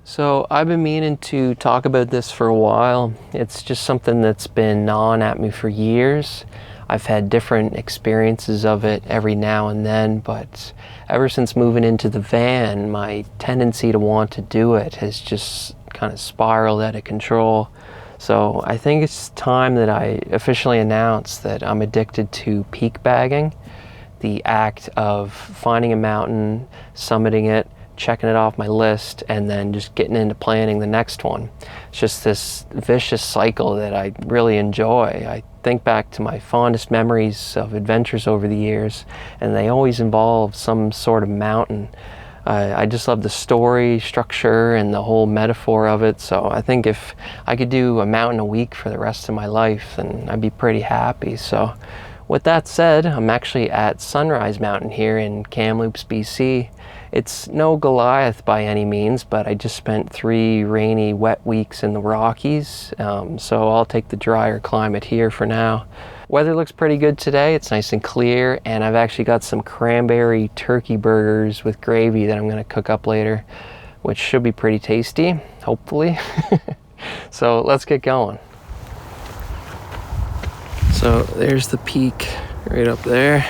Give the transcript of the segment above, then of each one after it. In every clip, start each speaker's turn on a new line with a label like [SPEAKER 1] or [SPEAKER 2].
[SPEAKER 1] So I've been meaning to talk about this for a while. It's just something that's been gnawing at me for years. I've had different experiences of it every now and then, but ever since moving into the van, my tendency to want to do it has just kind of spiraled out of control. So I think it's time that I officially announce that I'm addicted to peak bagging, the act of finding a mountain, summiting it, checking it off my list, and then just getting into planning the next one. It's just this vicious cycle that I really enjoy. I think back to my fondest memories of adventures over the years, and they always involve some sort of mountain. I just love the story, structure, and the whole metaphor of it. So I think if I could do a mountain a week for the rest of my life, then I'd be pretty happy. So with that said, I'm actually at Sunrise Mountain here in Kamloops, BC. It's no Goliath by any means, but I just spent 3 rainy, wet weeks in the Rockies, so I'll take the drier climate here for now. Weather looks pretty good today. It's nice and clear, and I've actually got some cranberry turkey burgers with gravy that I'm going to cook up later, which should be pretty tasty, hopefully. So let's get going. So there's the peak right up there.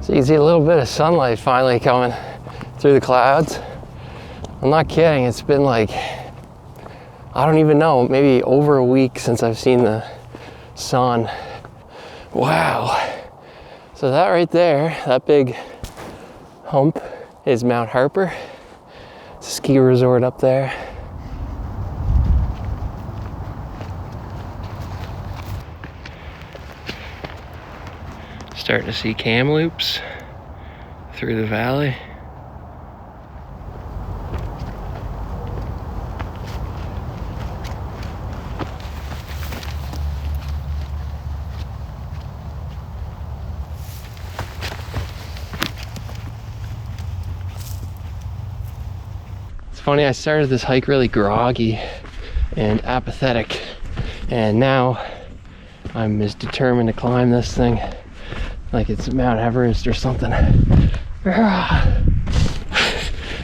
[SPEAKER 1] So you can see a little bit of sunlight finally coming through the clouds. I'm not kidding, it's been like, I don't even know, maybe over a week since I've seen the sun. Wow. So that right there, that big hump is Mount Harper. It's a ski resort up there. Starting to see Kamloops through the valley. It's funny, I started this hike really groggy and apathetic, and now I'm as determined to climb this thing like it's Mount Everest or something.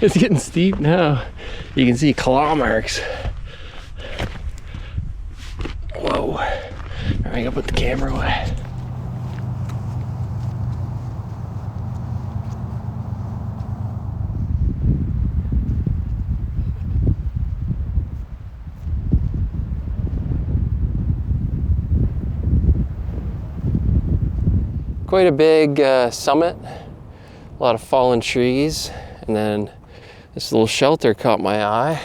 [SPEAKER 1] It's getting steep now. You can see claw marks. Whoa. I gotta put the camera away. Quite a big summit, a lot of fallen trees, and then this little shelter caught my eye.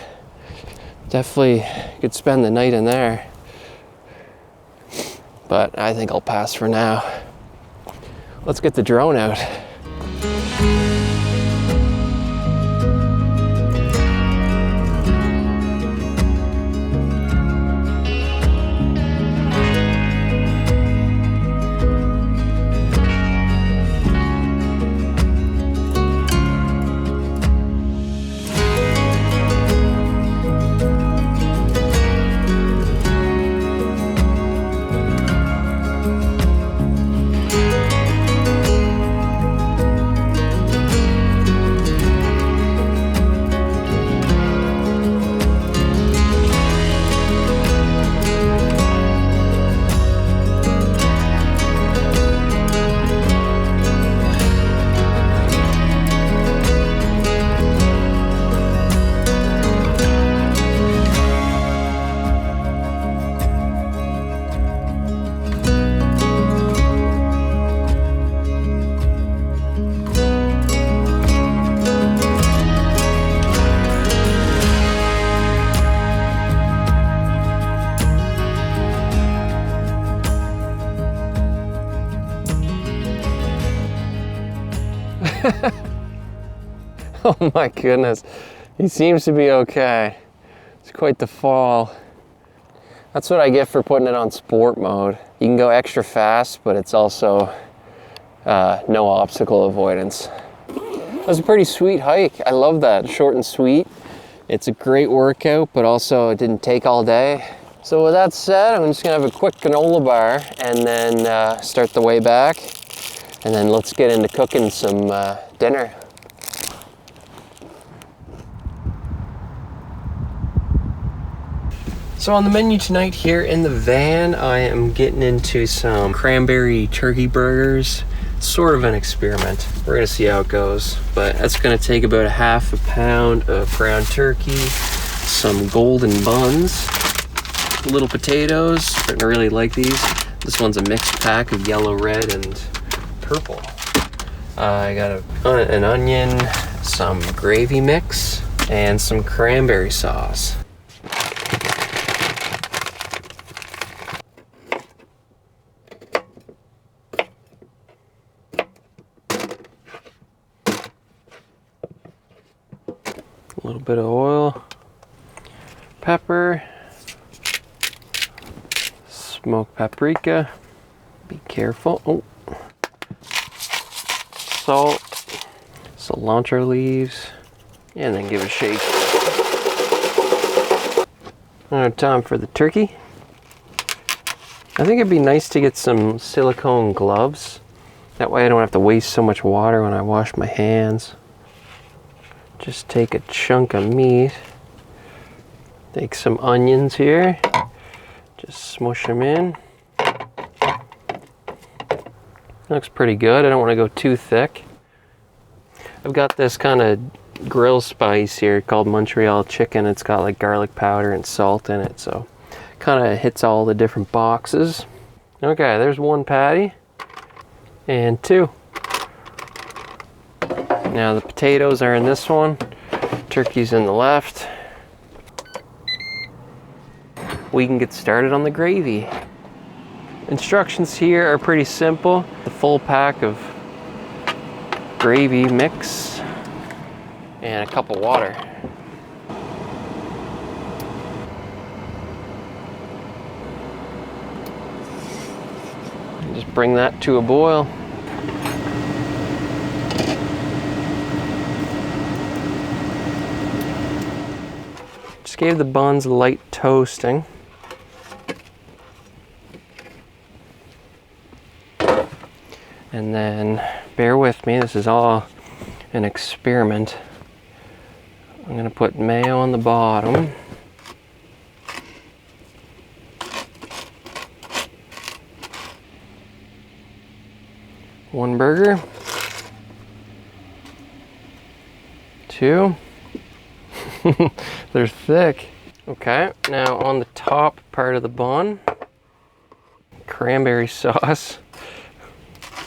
[SPEAKER 1] Definitely could spend the night in there, but I think I'll pass for now. Let's get the drone out. Oh my goodness. He seems to be okay. It's quite the fall. That's what I get for putting it on sport mode. You can go extra fast, but it's also no obstacle avoidance. That was a pretty sweet hike. I love that, short and sweet. It's a great workout, but also it didn't take all day. So with that said, I'm just gonna have a quick granola bar and then start the way back. And then let's get into cooking some dinner. So on the menu tonight here in the van, I am getting into some cranberry turkey burgers. Sort of an experiment. We're gonna see how it goes. But that's gonna take about a half a pound of ground turkey, some golden buns, little potatoes. I really like these. This one's a mixed pack of yellow, red, and purple. I got an onion, some gravy mix, and some cranberry sauce. A little bit of oil, pepper, smoked paprika, be careful, oh, salt, cilantro leaves, and then give it a shake. Now time for the turkey. I think it'd be nice to get some silicone gloves. That way I don't have to waste so much water when I wash my hands. Just take a chunk of meat, take some onions here, just smush them in. Looks pretty good. I don't want to go too thick. I've got this kind of grill spice here called Montreal chicken. It's got like garlic powder and salt in it, so kind of hits all the different boxes. Okay, there's one patty and two. Now the potatoes are in this one, turkey's in the left. We can get started on the gravy. Instructions here are pretty simple. The full pack of gravy mix and a cup of water. And just bring that to a boil. Gave the buns a light toasting. And then bear with me, this is all an experiment. I'm gonna put mayo on the bottom. One burger. Two. They're thick. Okay, now on the top part of the bun, cranberry sauce.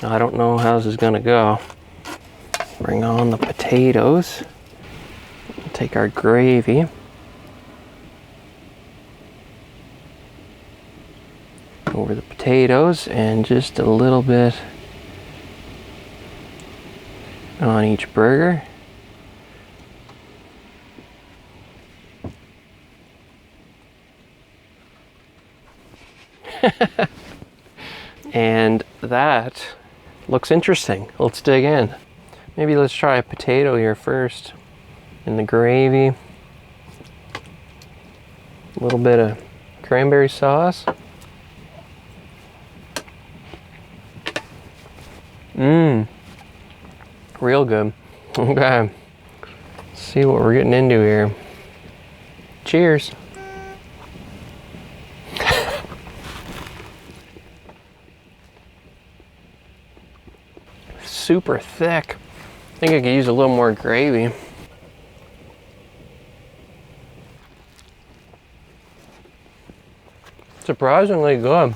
[SPEAKER 1] I don't know how this is gonna go. Bring on the potatoes. Take our gravy. Over the potatoes and just a little bit on each burger. And that looks interesting. Let's dig in. Maybe let's try a potato here first. In the gravy. A little bit of cranberry sauce. Mmm. Real good. Okay. Let's see what we're getting into here. Cheers. Super thick. I think I could use a little more gravy. Surprisingly good.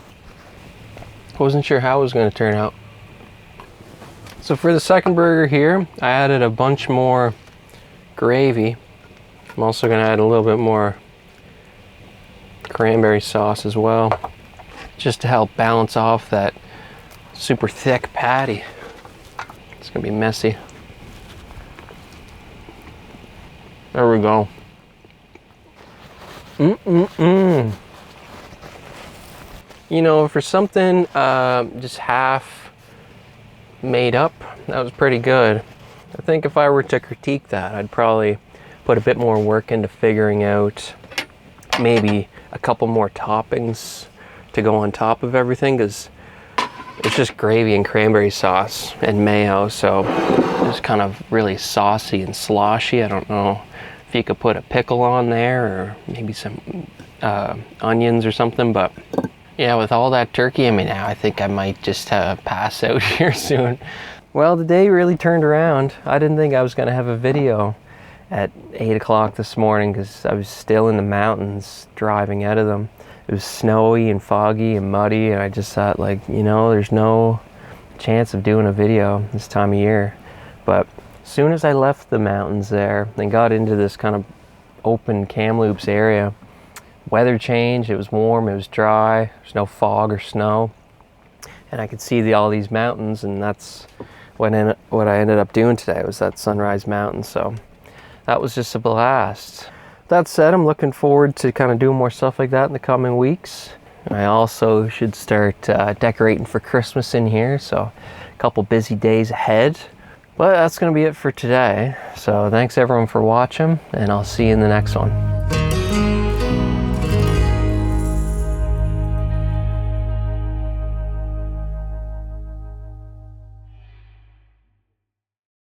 [SPEAKER 1] Wasn't sure how it was going to turn out. So for the second burger here, I added a bunch more gravy. I'm also going to add a little bit more cranberry sauce as well, just to help balance off that super thick patty. It's gonna be messy. There we go. You know, for something just half made up, that was pretty good. I think if I were to critique that, I'd probably put a bit more work into figuring out maybe a couple more toppings to go on top of everything, because it's just gravy and cranberry sauce and mayo, so it's kind of really saucy and sloshy. I don't know if you could put a pickle on there or maybe some onions or something, but yeah, with all that turkey in me now, I think I might just pass out here soon. Well, the day really turned around. I didn't think I was gonna have a video at 8 o'clock this morning because I was still in the mountains driving out of them. It was snowy and foggy and muddy, and I just thought, like, you know, there's no chance of doing a video this time of year. But as soon as I left the mountains there and got into this kind of open Kamloops area, weather changed. It was warm, it was dry, there's no fog or snow, and I could see all these mountains, and that's what I ended up doing today, was that Sunrise Mountain. So that was just a blast. That said, I'm looking forward to kind of doing more stuff like that in the coming weeks. And I also should start decorating for Christmas in here, so a couple busy days ahead. But that's going to be it for today. So thanks everyone for watching, and I'll see you in the next one.